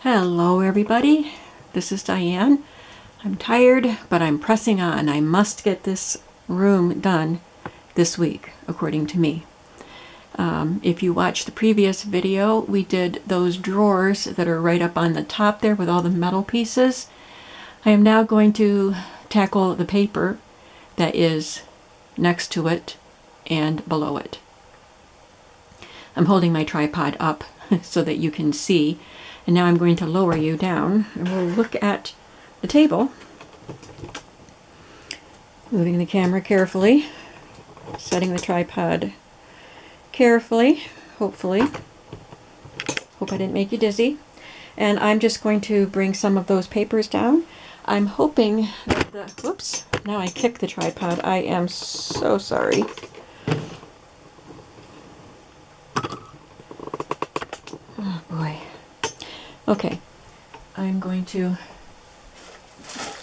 Hello everybody, this is Diane. I'm tired, but I'm pressing on. I must get this room done this week, according to me. If you watched the previous video, we did those drawers that are right up on the top there with all the metal pieces. I am now going to tackle the paper that is next to it and below it. I'm holding my tripod up so that you can see. And now I'm going to lower you down and we'll look at the table. Moving the camera carefully, setting the tripod carefully, hopefully. Hope I didn't make you dizzy. And I'm just going to bring some of those papers down. I'm hoping that the, whoops, now I kicked the tripod. I am so sorry. Oh boy. Okay, I'm going to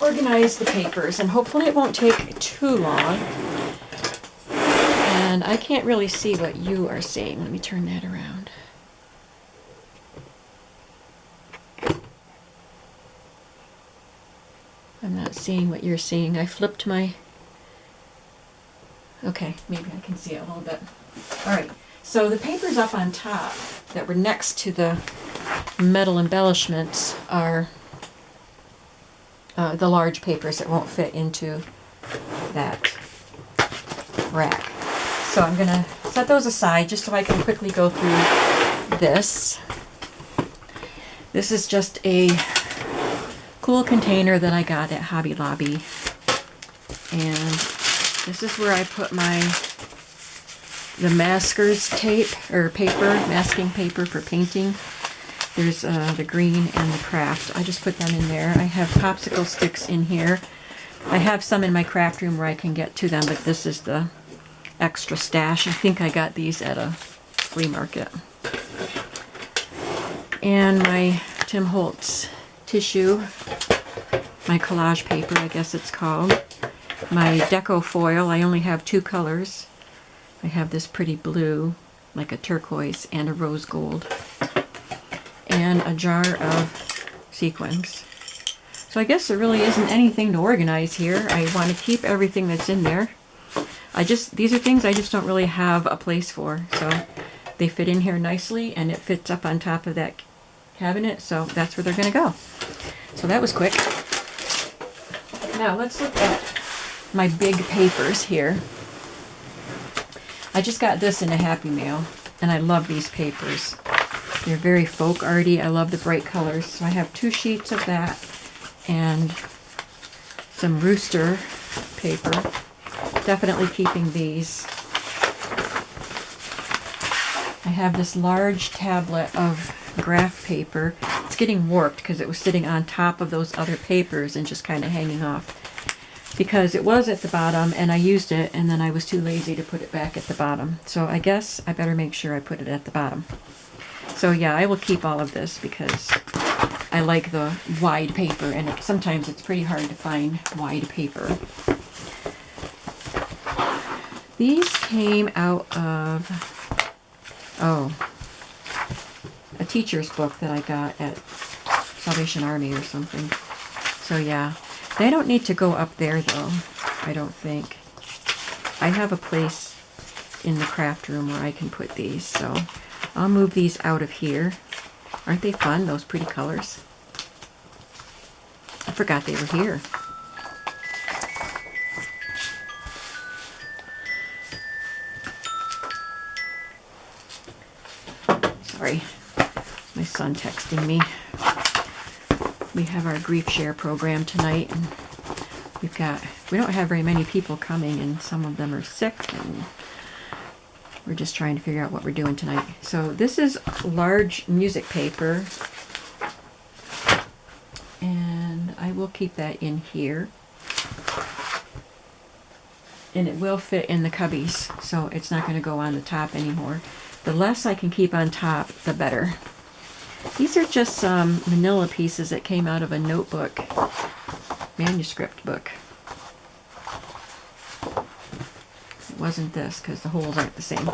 organize the papers and hopefully it won't take too long. And I can't really see what you are seeing. Let me turn that around. I'm not seeing what you're seeing. I flipped my... Okay, maybe I can see it a little bit. All right, so the papers up on top that were next to the metal embellishments are the large papers that won't fit into that rack. So I'm going to set those aside just so I can quickly go through this. This is just a cool container that I got at Hobby Lobby. And this is where I put the masker's tape or paper, masking paper for painting. There's the green and the craft. I just put them in there. I have popsicle sticks in here. I have some in my craft room where I can get to them, but this is the extra stash. I think I got these at a flea market. And my Tim Holtz tissue, my collage paper, I guess it's called. My deco foil. I only have two colors. I have this pretty blue, like a turquoise, and a rose gold. And a jar of sequins. So I guess there really isn't anything to organize here. I want to keep everything that's in there. These are things I just don't really have a place for. So they fit in here nicely and it fits up on top of that cabinet. So that's where they're going to go. So that was quick. Now let's look at my big papers here. I just got this in a Happy Mail and I love these papers. They're very folk arty. I love the bright colors. So I have 2 sheets of that and some rooster paper. Definitely keeping these. I have this large tablet of graph paper. It's getting warped because it was sitting on top of those other papers and just kind of hanging off. Because it was at the bottom and I used it and then I was too lazy to put it back at the bottom. So I guess I better make sure I put it at the bottom. So yeah, I will keep all of this because I like the wide paper and sometimes it's pretty hard to find wide paper. These came out of, a teacher's book that I got at Salvation Army or something. So yeah, they don't need to go up there though, I don't think. I have a place in the craft room where I can put these, so I'll move these out of here. Aren't they fun, those pretty colors? I forgot they were here. Sorry, my son texting me. We have our grief share program tonight and we don't have very many people coming and some of them are sick and we're just trying to figure out what we're doing tonight. So this is large music paper and I will keep that in here. And it will fit in the cubbies, so it's not going to go on the top anymore. The less I can keep on top, the better. These are just some manila pieces that came out of a notebook, manuscript book. It wasn't this because the holes aren't the same.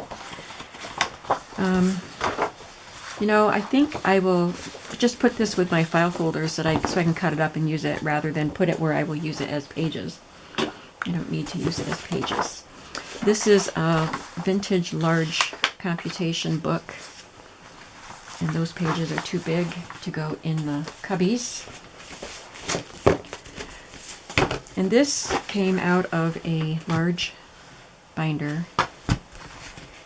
You know, I think I will just put this with my file folders so I can cut it up and use it rather than put it where I will use it as pages. I don't need to use it as pages. This is a vintage large computation book, and those pages are too big to go in the cubbies. And this came out of a large binder.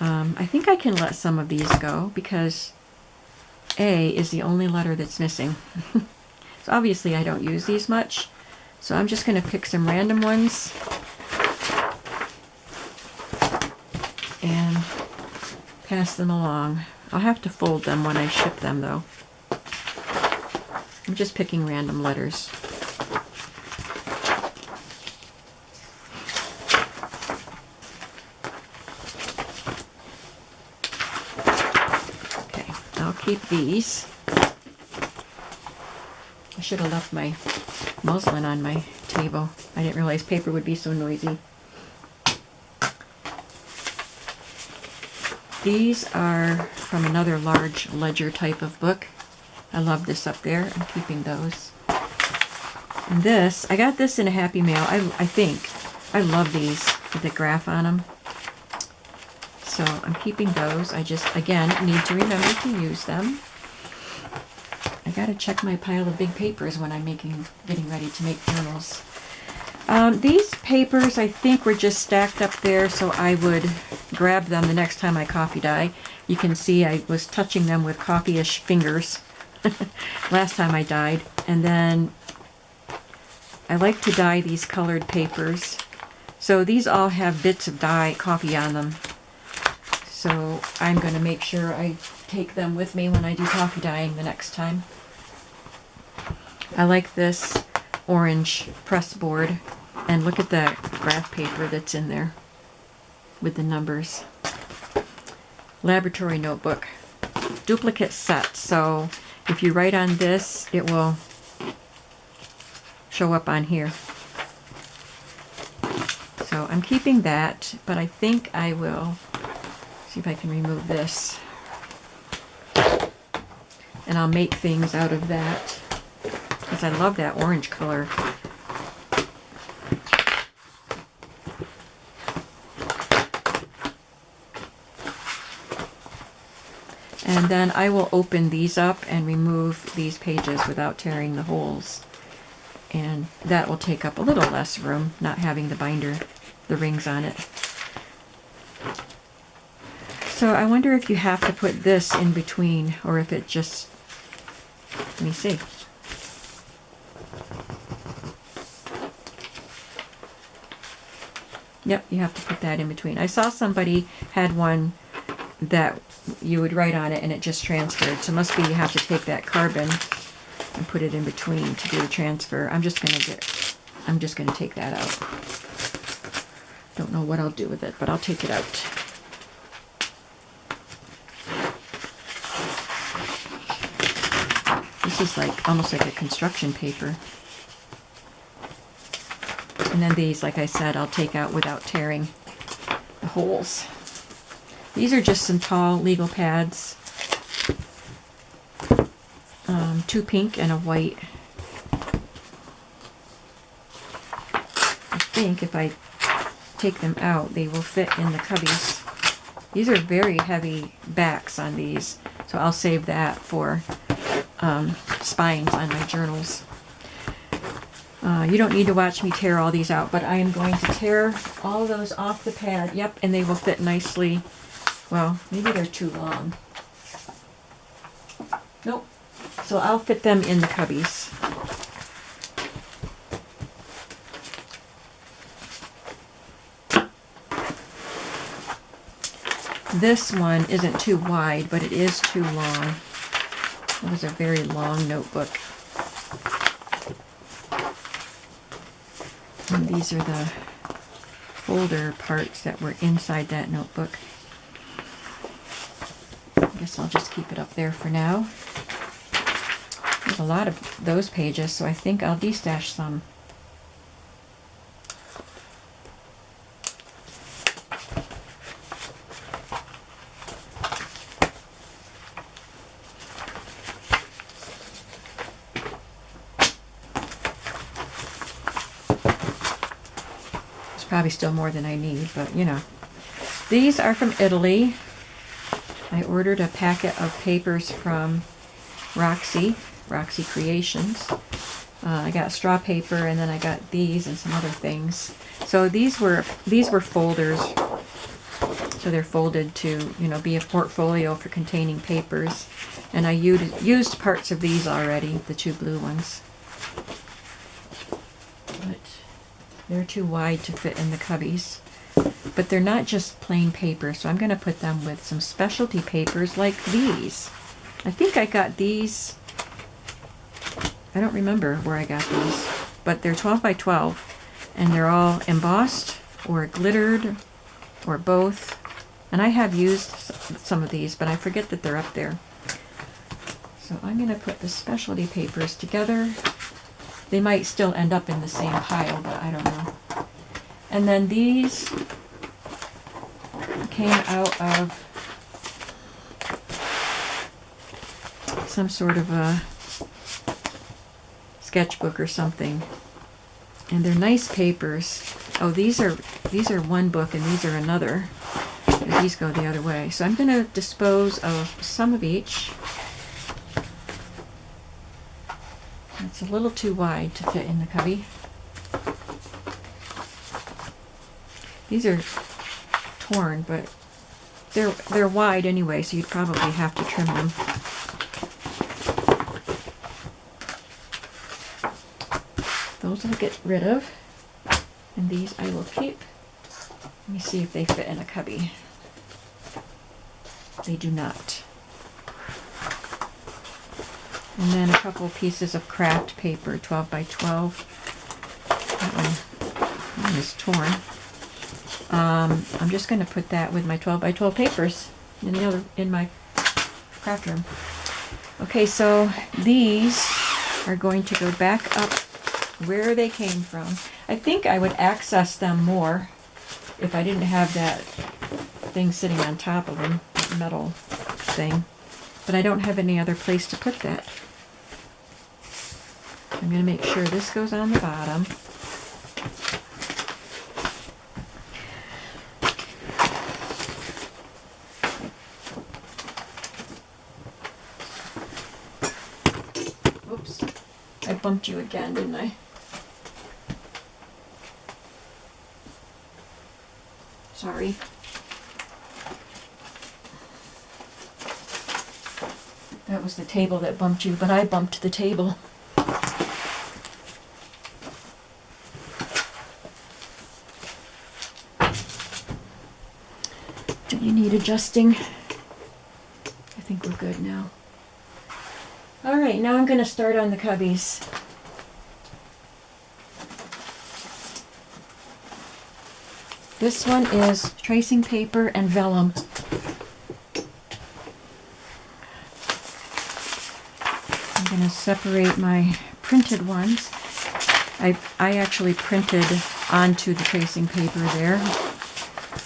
I think I can let some of these go because A is the only letter that's missing. So obviously I don't use these much. So I'm just going to pick some random ones and pass them along. I'll have to fold them when I ship them though. I'm just picking random letters. Keep these. I should have left my muslin on my table. I didn't realize paper would be so noisy. These are from another large ledger type of book. I love this up there. I'm keeping those. And this, I got this in a Happy Mail. I think. I love these with the graph on them. So I'm keeping those. I just, again, need to remember to use them. I gotta check my pile of big papers when I'm getting ready to make journals. These papers, I think, were just stacked up there, so I would grab them the next time I coffee dye. You can see I was touching them with coffee-ish fingers last time I dyed. And then I like to dye these colored papers. So these all have bits of dye, coffee on them. So I'm going to make sure I take them with me when I do coffee dyeing the next time. I like this orange press board, and look at the graph paper that's in there with the numbers. Laboratory notebook, duplicate set, so if you write on this it will show up on here. So I'm keeping that, but I think I will see if I can remove this. And I'll make things out of that because I love that orange color. And then I will open these up and remove these pages without tearing the holes. And that will take up a little less room, not having the binder, the rings on it. So I wonder if you have to put this in between, or if it just, let me see. Yep, you have to put that in between. I saw somebody had one that you would write on it and it just transferred. So it must be you have to take that carbon and put it in between to do the transfer. I'm just gonna take that out. Don't know what I'll do with it, but I'll take it out. This is like almost like a construction paper. And then these, like I said, I'll take out without tearing the holes. These are just some tall legal pads. 2 pink and a white. I think if I take them out, they will fit in the cubbies. These are very heavy backs on these, so I'll save that for spines on my journals. You don't need to watch me tear all these out, but I am going to tear all those off the pad. Yep, and they will fit nicely. Well, maybe they're too long. Nope. So I'll fit them in the cubbies. This one isn't too wide, but it is too long. It was a very long notebook. And these are the folder parts that were inside that notebook. I guess I'll just keep it up there for now. There's a lot of those pages, so I think I'll destash some. Probably still more than I need, but you know. These are from Italy. I ordered a packet of papers from Roxy Creations. I got straw paper, and then I got these and some other things. So these were folders. So they're folded to, you know, be a portfolio for containing papers. And I used parts of these already, the two blue ones. But they're too wide to fit in the cubbies. But they're not just plain paper, so I'm going to put them with some specialty papers like these. I think I got these, I don't remember where I got these, but they're 12 by 12, and they're all embossed or glittered or both. And I have used some of these, but I forget that they're up there. So I'm going to put the specialty papers together. They might still end up in the same pile, but I don't know. And then these came out of some sort of a sketchbook or something. And they're nice papers. Oh, these are one book and these are another. And these go the other way. So I'm going to dispose of some of each. It's a little too wide to fit in the cubby. These are torn, but they're wide anyway, so you'd probably have to trim them. Those I'll get rid of, and these I will keep. Let me see if they fit in a cubby. They do not. And then a couple pieces of craft paper, 12 by 12. That one is torn. I'm just going to put that with my 12 by 12 papers in my craft room. Okay, so these are going to go back up where they came from. I think I would access them more if I didn't have that thing sitting on top of them, that metal thing. But I don't have any other place to put that. I'm going to make sure this goes on the bottom. Oops, I bumped you again, didn't I? Sorry. That was the table that bumped you, but I bumped the table. Do you need adjusting? I think we're good now. All right, now I'm going to start on the cubbies. This one is tracing paper and vellum. I'm going to separate my printed ones. I actually printed onto the tracing paper there.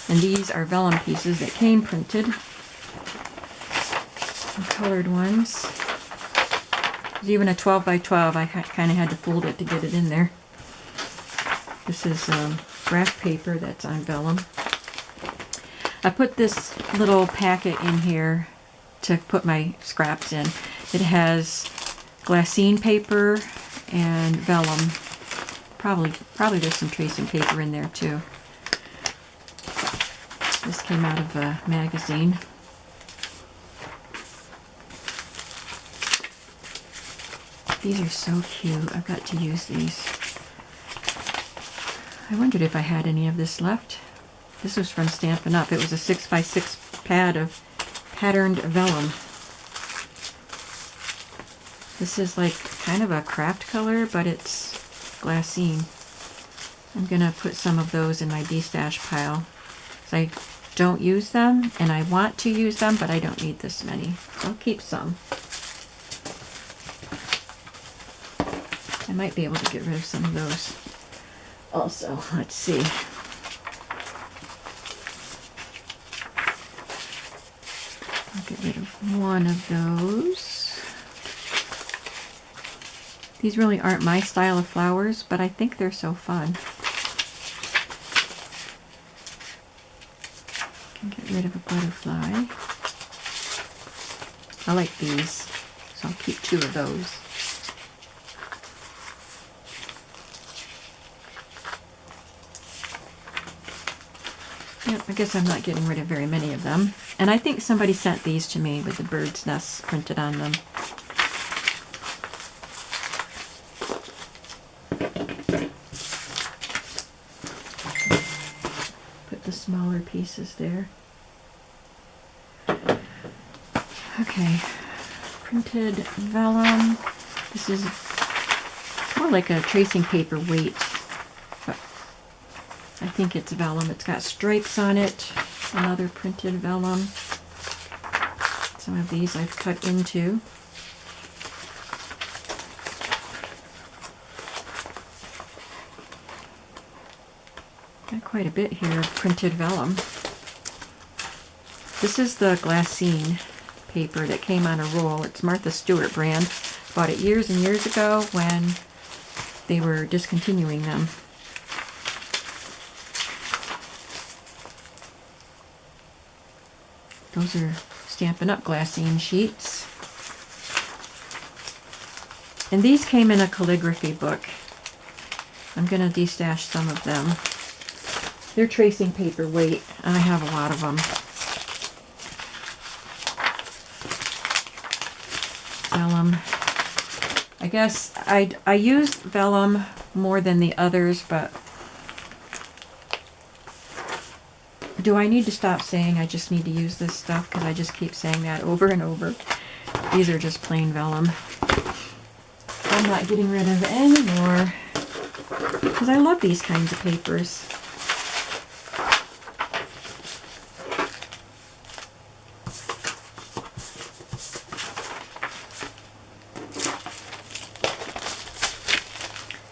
And these are vellum pieces that came printed. Some colored ones. There's even a 12 by 12. I kind of had to fold it to get it in there. This is graph paper that's on vellum. I put this little packet in here to put my scraps in. It has glassine paper and vellum. Probably there's some tracing paper in there too. This came out of a magazine. These are so cute. I've got to use these. I wondered if I had any of this left. This was from Stampin' Up. It was a 6x6 pad of patterned vellum. This is like kind of a craft color, but it's glassine. I'm gonna put some of those in my destash pile. So I don't use them, and I want to use them, but I don't need this many. I'll keep some. I might be able to get rid of some of those. Also, let's see. I'll get rid of one of those. These really aren't my style of flowers, but I think they're so fun. rid of a butterfly. I like these, so I'll keep 2 of those. Yep, I guess I'm not getting rid of very many of them. And I think somebody sent these to me with the bird's nests printed on them. Put the smaller pieces there. Okay, printed vellum. This is more like a tracing paper weight, but I think it's vellum. It's got stripes on it. Another printed vellum. Some of these I've cut into. Got quite a bit here of printed vellum. This is the glassine paper that came on a roll. It's Martha Stewart brand. Bought it years and years ago when they were discontinuing them. Those are Stampin' Up! Glassine sheets. And these came in a calligraphy book. I'm going to destash some of them. They're tracing paper weight, and I have a lot of them. Vellum. I guess I use vellum more than the others, but do I need to stop saying I just need to use this stuff? Because I just keep saying that over and over. These are just plain vellum. I'm not getting rid of any more because I love these kinds of papers.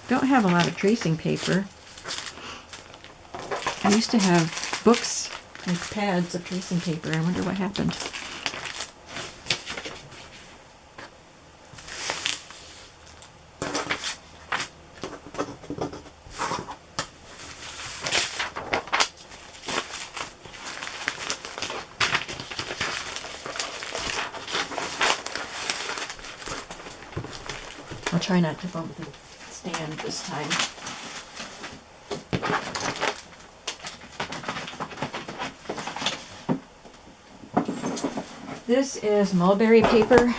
Don't have a lot of tracing paper. I used to have books, like pads of tracing paper. I wonder what happened. I'll try not to bump the stand this time. This is mulberry paper.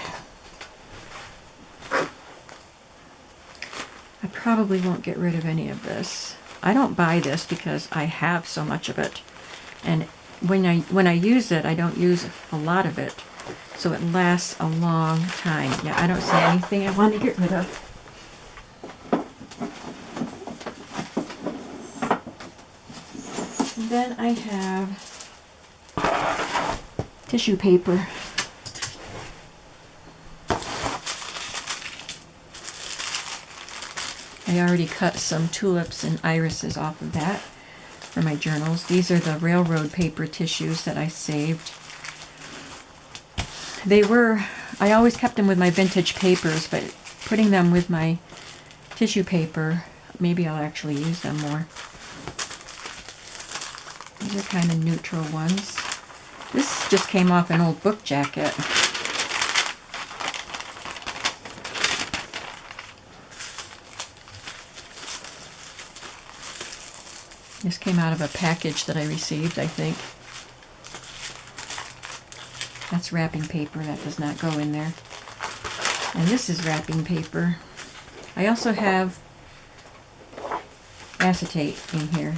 I probably won't get rid of any of this. I don't buy this because I have so much of it. And when I use it, I don't use a lot of it. So it lasts a long time. Yeah, I don't see anything I want to get rid of. And then I have tissue paper. I already cut some tulips and irises off of that for my journals. These are the railroad paper tissues that I saved. I always kept them with my vintage papers, but putting them with my tissue paper, maybe I'll actually use them more. These are kind of neutral ones. This just came off an old book jacket. This came out of a package that I received, I think. That's wrapping paper. That does not go in there. And this is wrapping paper. I also have acetate in here.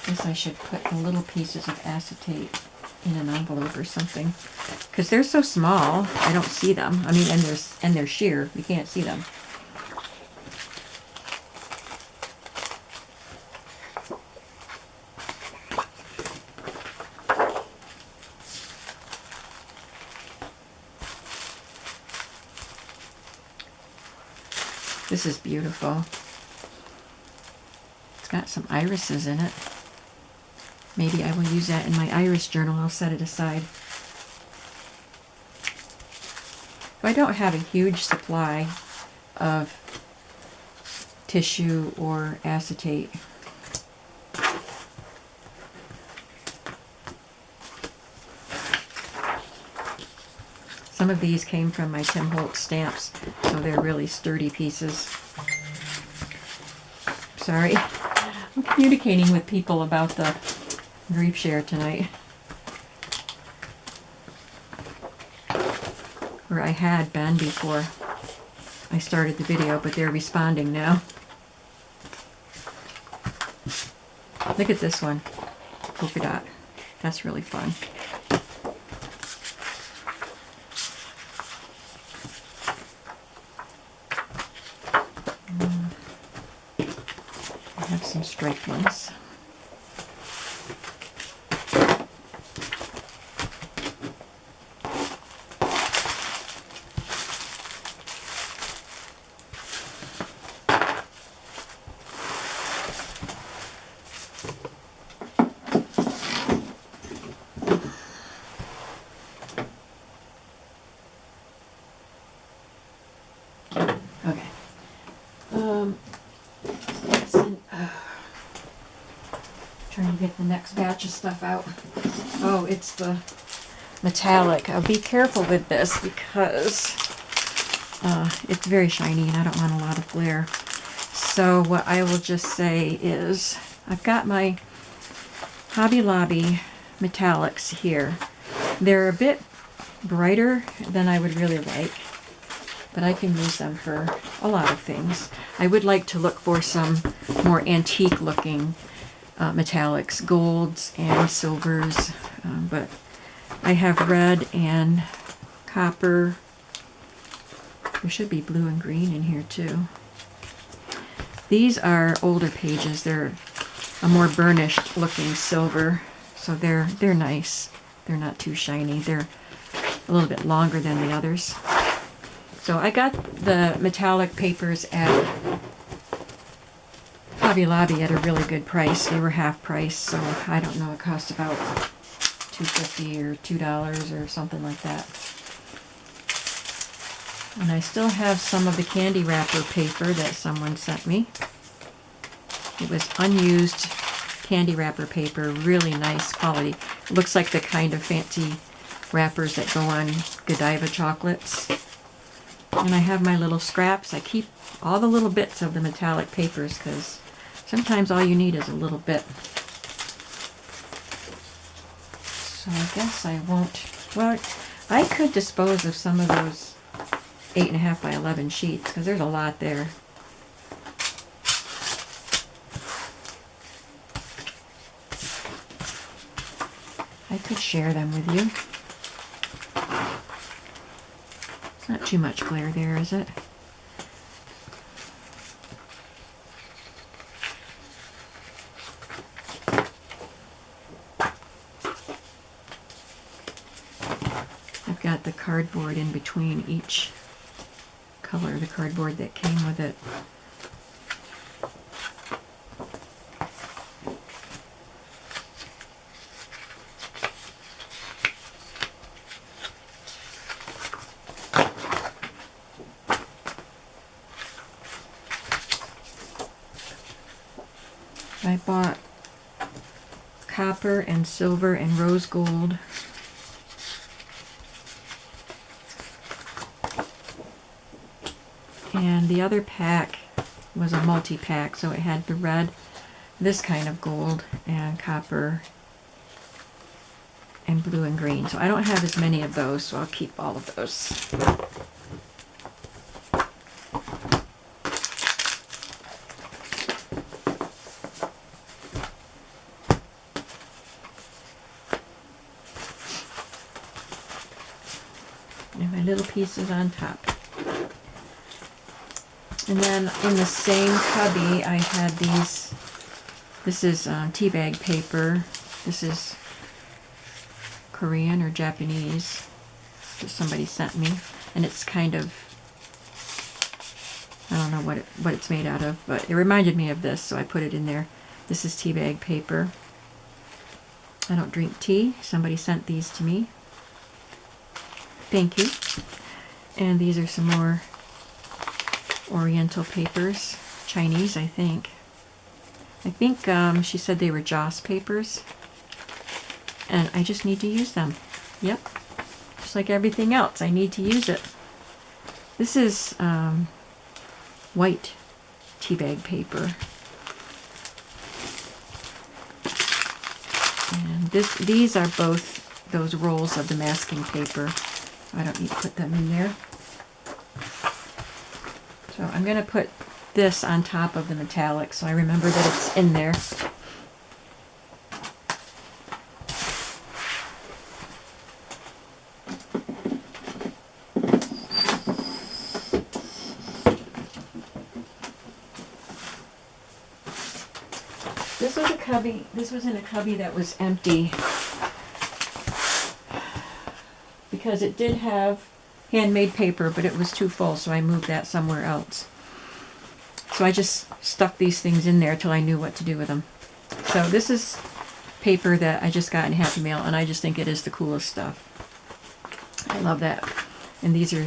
Guess I should put the little pieces of acetate in an envelope or something, because they're so small I don't see them. I mean, and they're sheer. You can't see them. This is beautiful. It's got some irises in it. Maybe I will use that in my iris journal. I'll set it aside. I don't have a huge supply of tissue or acetate. Some of these came from my Tim Holtz stamps, so they're really sturdy pieces. Sorry, I'm communicating with people about the grief share tonight. Or I had been before I started the video, but they're responding now. Look at this one, polka dot. That's really fun. I have some striped ones. Trying to get the next batch of stuff out. Oh, it's the metallic. I'll be careful with this because it's very shiny and I don't want a lot of glare. So what I will just say is I've got my Hobby Lobby metallics here. They're a bit brighter than I would really like, but I can use them for a lot of things. I would like to look for some more antique looking metallics, golds and silvers, but I have red and copper. There should be blue and green in here too. These are older pages. They're a more burnished looking silver, so they're nice. They're not too shiny. They're a little bit longer than the others. So I got the metallic papers at Hobby Lobby at a really good price. They were half price, so I don't know, it cost about $2.50 or $2 or something like that. And I still have some of the candy wrapper paper that someone sent me. It was unused candy wrapper paper, really nice quality. It looks like the kind of fancy wrappers that go on Godiva chocolates. And I have my little scraps. I keep all the little bits of the metallic papers because sometimes all you need is a little bit. So I guess I won't, well, I could dispose of some of those 8.5 by 11 sheets because there's a lot there. I could share them with you. It's not too much glare there, is it? I've got the cardboard in between each color, the cardboard that came with it. I bought copper and silver and rose gold. And the other pack was a multi-pack, so it had the red, this kind of gold, and copper, and blue and green. So I don't have as many of those, so I'll keep all of those. And my little pieces on top. And then in the same cubby, I had these. This is tea bag paper. This is Korean or Japanese that somebody sent me, and it's kind of, I don't know what it's made out of, but it reminded me of this, so I put it in there. This is tea bag paper. I don't drink tea. Somebody sent these to me. Thank you. And these are some more Oriental papers. Chinese, I think. She said they were Joss papers. And I just need to use them. Yep. Just like everything else, I need to use it. This is white tea bag paper. And these are both those rolls of the masking paper. I don't need to put them in there. So I'm going to put this on top of the metallic so I remember that it's in there. This was in a cubby that was empty because it did have handmade paper, but it was too full, so I moved that somewhere else. So I just stuck these things in there till I knew what to do with them. So this is paper that I just got in Happy Mail, and I just think it is the coolest stuff. I love that. And these are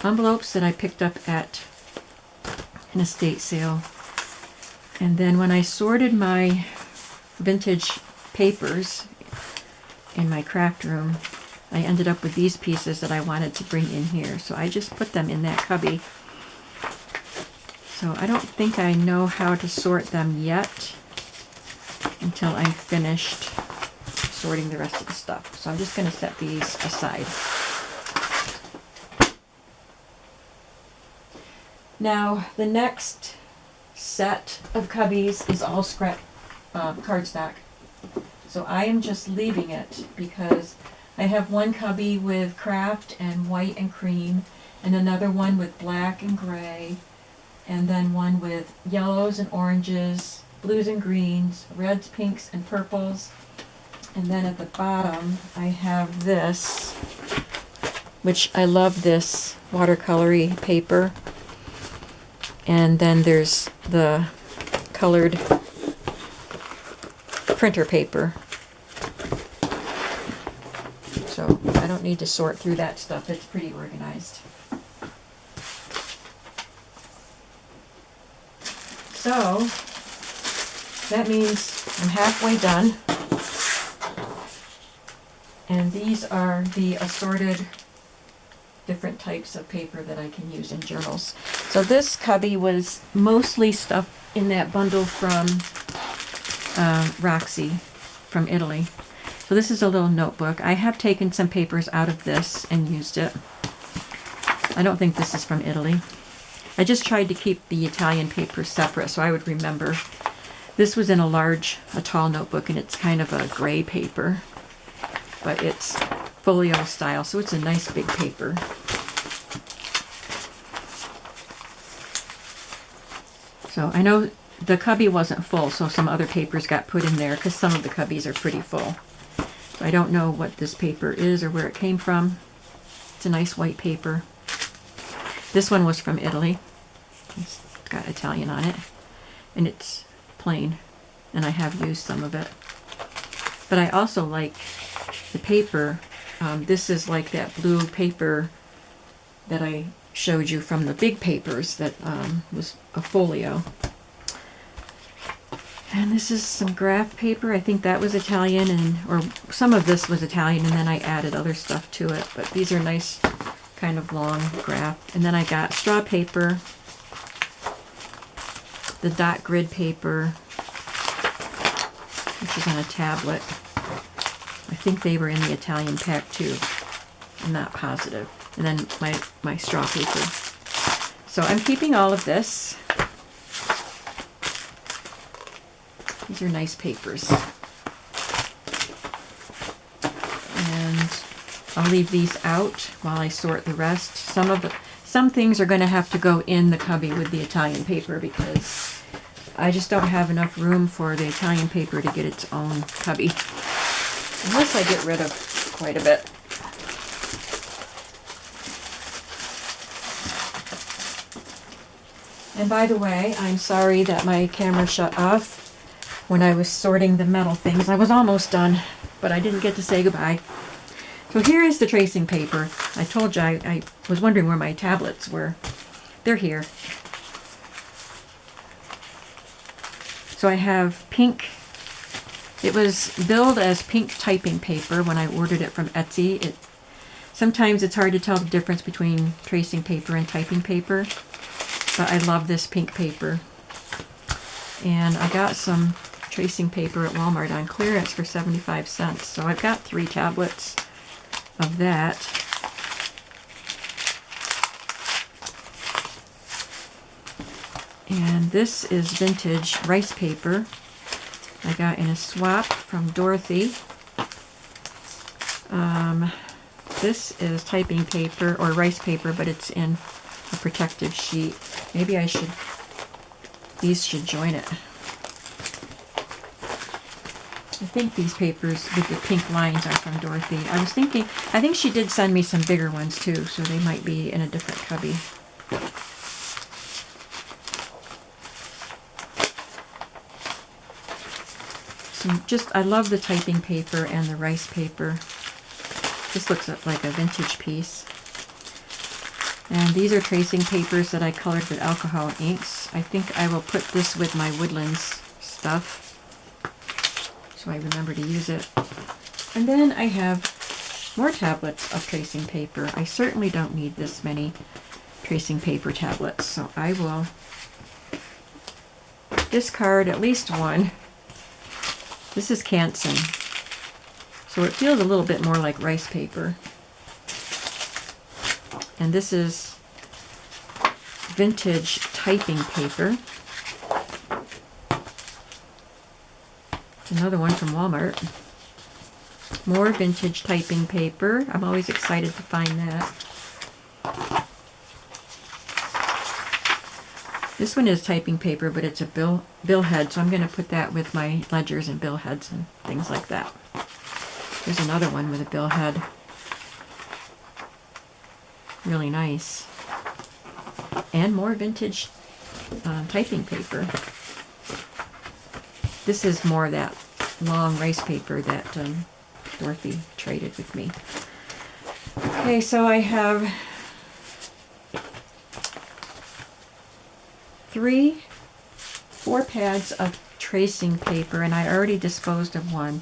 envelopes that I picked up at an estate sale. And then when I sorted my vintage papers in my craft room, I ended up with these pieces that I wanted to bring in here. So I just put them in that cubby. So I don't think I know how to sort them yet until I'm finished sorting the rest of the stuff. So I'm just going to set these aside. Now the next set of cubbies is all scrap cardstock. So I am just leaving it because I have one cubby with craft and white and cream, and another one with black and gray, and then one with yellows and oranges, blues and greens, reds, pinks, and purples. And then at the bottom I have this, which I love this watercolory paper. And then there's the colored printer paper. So I don't need to sort through that stuff. It's pretty organized. So that means I'm halfway done. And these are the assorted different types of paper that I can use in journals. So this cubby was mostly stuff in that bundle from Roxy from Italy. So this is a little notebook. I have taken some papers out of this and used it. I don't think this is from Italy. I just tried to keep the Italian paper separate so I would remember. This was in a tall notebook, and it's kind of a gray paper, but it's folio style, so it's a nice big paper. So I know the cubby wasn't full, so some other papers got put in there because some of the cubbies are pretty full. So I don't know what this paper is or where it came from. It's a nice white paper. This one was from Italy. It's got Italian on it, and it's plain, and I have used some of it. But I also like the paper. This is like that blue paper that I showed you from the big papers that was a folio. And this is some graph paper. I think that was Italian, or some of this was Italian, and then I added other stuff to it. But these are nice, kind of long graph. And then I got straw paper, the dot grid paper, which is on a tablet. I think they were in the Italian pack too. I'm not positive. And then my straw paper. So I'm keeping all of this. These are nice papers. And I'll leave these out while I sort the rest. Some things are going to have to go in the cubby with the Italian paper because I just don't have enough room for the Italian paper to get its own cubby. Unless I get rid of quite a bit. And by the way, I'm sorry that my camera shut off when I was sorting the metal things. I was almost done, but I didn't get to say goodbye. So here is the tracing paper. I told you I was wondering where my tablets were. They're here. So I have pink. It was billed as pink typing paper when I ordered it from Etsy. Sometimes it's hard to tell the difference between tracing paper and typing paper, but I love this pink paper. And I got some tracing paper at Walmart on clearance for 75 cents. So I've got 3 tablets of that. And this is vintage rice paper I got in a swap from Dorothy. This is typing paper or rice paper, but it's in a protective sheet. Maybe these should join it. I think these papers with the pink lines are from Dorothy. I think she did send me some bigger ones too, so they might be in a different cubby. I love the typing paper and the rice paper. This looks like a vintage piece. And these are tracing papers that I colored with alcohol inks. I think I will put this with my Woodlands stuff, so I remember to use it. And then I have more tablets of tracing paper. I certainly don't need this many tracing paper tablets, so I will discard at least one. This is Canson, so it feels a little bit more like rice paper. And this is vintage typing paper. It's another one from Walmart. More vintage typing paper. I'm always excited to find that. This one is typing paper, but it's a bill head, so I'm going to put that with my ledgers and bill heads and things like that. There's another one with a bill head. Really nice. And more vintage typing paper. This is more that long rice paper that Dorothy traded with me. Okay, so I have 4 pads of tracing paper, and I already disposed of one,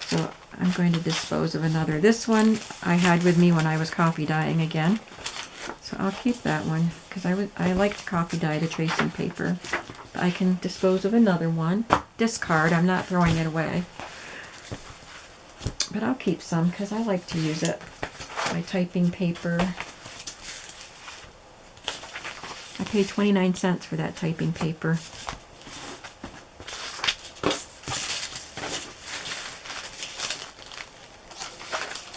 so I'm going to dispose of another. This one I had with me when I was coffee dyeing again, so I'll keep that one because I like to coffee dye the tracing paper. But I can dispose of another one. Discard. I'm not throwing it away, but I'll keep some because I like to use it. My typing paper. I paid 29 cents for that typing paper.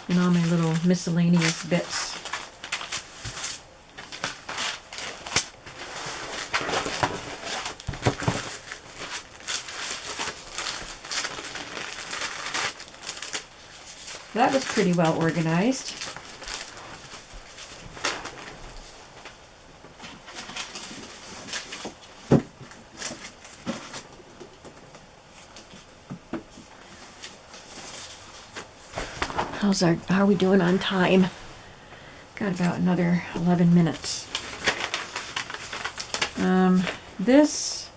And all my little miscellaneous bits. That was pretty well organized. How are we doing on time? Got about another 11 minutes. This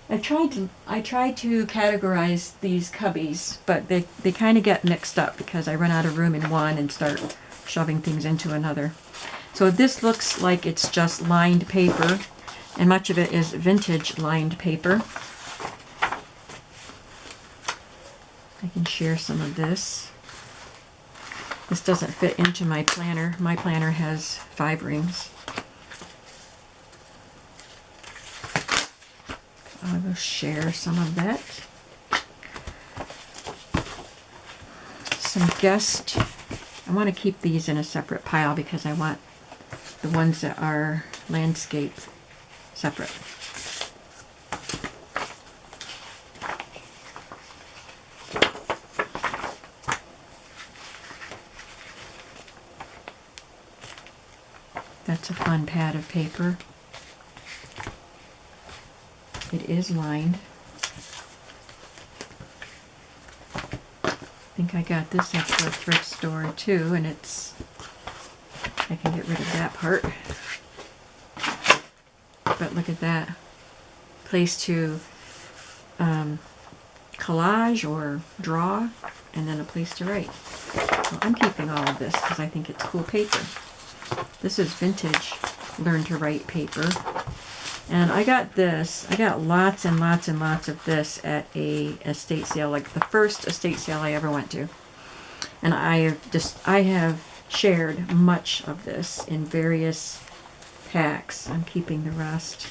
I tried to categorize these cubbies, but they kind of get mixed up because I run out of room in one and start shoving things into another. So this looks like it's just lined paper, and much of it is vintage lined paper. I can share some of this. This doesn't fit into my planner. My planner has 5 rings. I will share some of that. Some guest. I want to keep these in a separate pile because I want the ones that are landscape separate. That's a fun pad of paper. It is lined. I think I got this at the thrift store too, and I can get rid of that part. But look at that. Place to collage or draw, and then a place to write. Well, I'm keeping all of this because I think it's cool paper. This is vintage Learn to Write paper. And I got this. I got lots and lots and lots of this at a estate sale, like the first estate sale I ever went to. And I have shared much of this in various packs. I'm keeping the rest.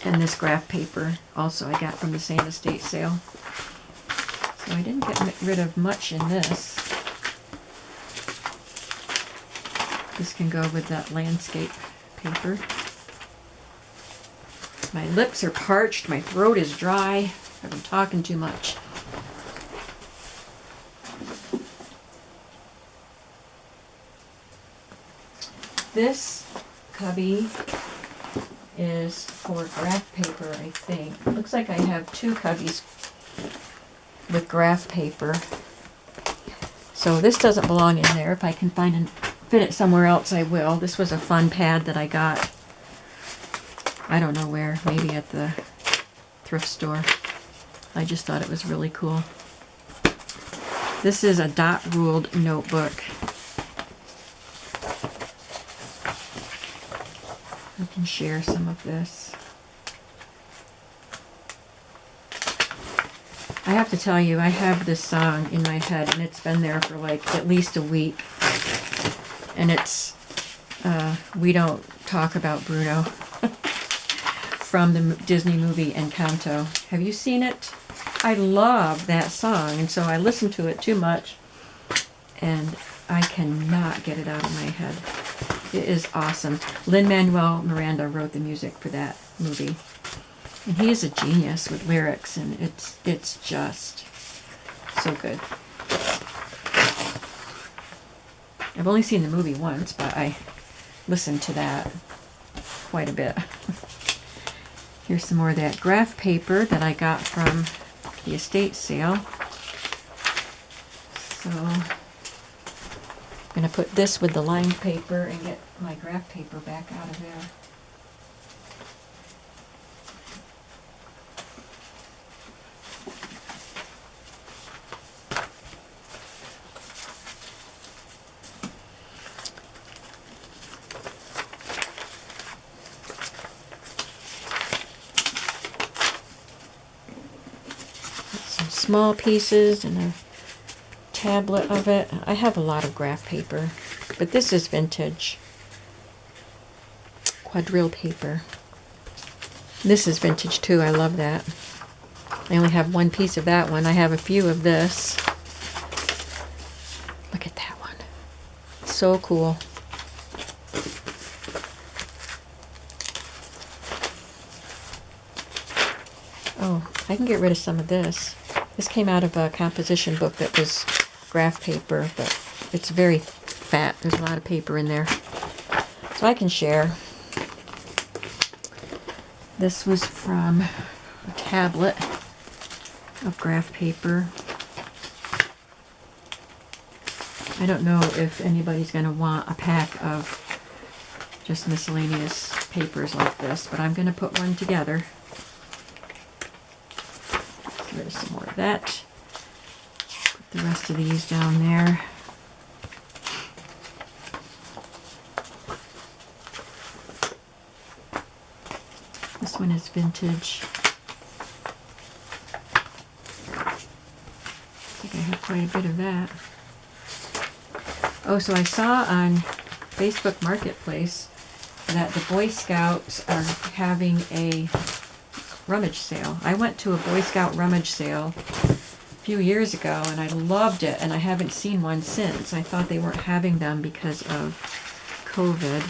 And this graph paper also I got from the same estate sale. So I didn't get rid of much in this. This can go with that landscape paper. My lips are parched, my throat is dry. I've been talking too much. This cubby is for graph paper, I think. It looks like I have two cubbies with graph paper. So this doesn't belong in there. If I can find and fit it somewhere else, I will. This was a fun pad that I got. I don't know where. Maybe at the thrift store. I just thought it was really cool. This is a dot-ruled notebook. I can share some of this. I have to tell you, I have this song in my head, and it's been there for like at least a week. And it's We Don't Talk About Bruno from the Disney movie Encanto. Have you seen it? I love that song, and so I listen to it too much, and I cannot get it out of my head. It is awesome. Lin-Manuel Miranda wrote the music for that movie, and he is a genius with lyrics, and it's just so good. I've only seen the movie once, but I listened to that quite a bit. Here's some more of that graph paper that I got from the estate sale. So I'm going to put this with the lined paper and get my graph paper back out of there. Small pieces and a tablet of it. I have a lot of graph paper, but this is vintage quadrille paper. This is vintage too. I love that. I only have one piece of that one. I have a few of this. Look at that one. So cool. Oh, I can get rid of some of this. This came out of a composition book that was graph paper, but it's very fat. There's a lot of paper in there. So I can share. This was from a tablet of graph paper. I don't know if anybody's going to want a pack of just miscellaneous papers like this, but I'm going to put one together. There's some more of that. Put the rest of these down there. This one is vintage. I think I have quite a bit of that. Oh, so I saw on Facebook Marketplace that the Boy Scouts are having a rummage sale. I went to a Boy Scout rummage sale a few years ago, and I loved it, and I haven't seen one since. I thought they weren't having them because of COVID,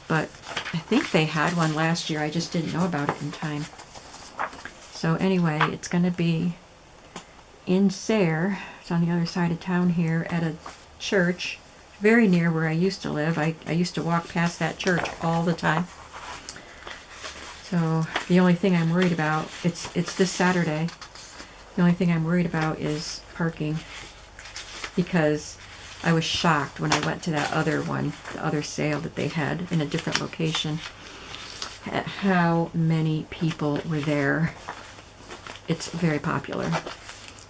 but I think they had one last year. I just didn't know about it in time. So anyway, it's going to be in Sayre. It's on the other side of town here at a church very near where I used to live. I used to walk past that church all the time. So the only thing I'm worried about, it's this Saturday. The only thing I'm worried about is parking, because I was shocked when I went to that other one, the other sale that they had in a different location. at how many people were there. It's very popular.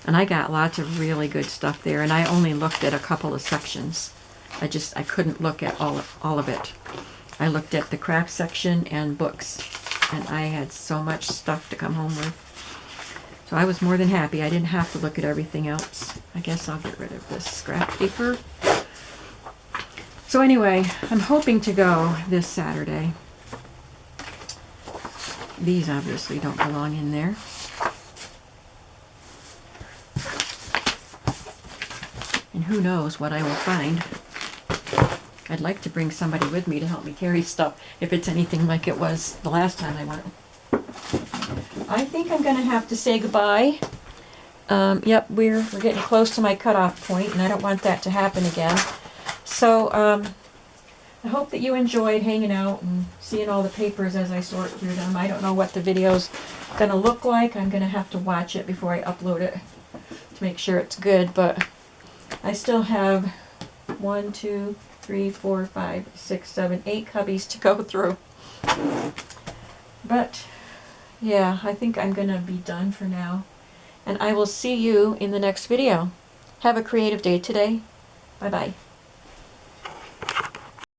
And I got lots of really good stuff there, and I only looked at a couple of sections. I couldn't look at all of it. I looked at the craft section and books, and I had so much stuff to come home with. So I was more than happy. I didn't have to look at everything else. I guess I'll get rid of this scrap paper. So anyway, I'm hoping to go this Saturday. These obviously don't belong in there. And who knows what I will find. I'd like to bring somebody with me to help me carry stuff if it's anything like it was the last time I went. I think I'm going to have to say goodbye. Yep, we're getting close to my cutoff point, and I don't want that to happen again. So I hope that you enjoyed hanging out and seeing all the papers as I sort through them. I don't know what the video's going to look like. I'm going to have to watch it before I upload it to make sure it's good, but I still have 1, 2, 3, 4, 5, 6, 7, 8 cubbies to go through. But yeah, I think I'm gonna be done for now. And I will see you in the next video. Have a creative day today. Bye bye.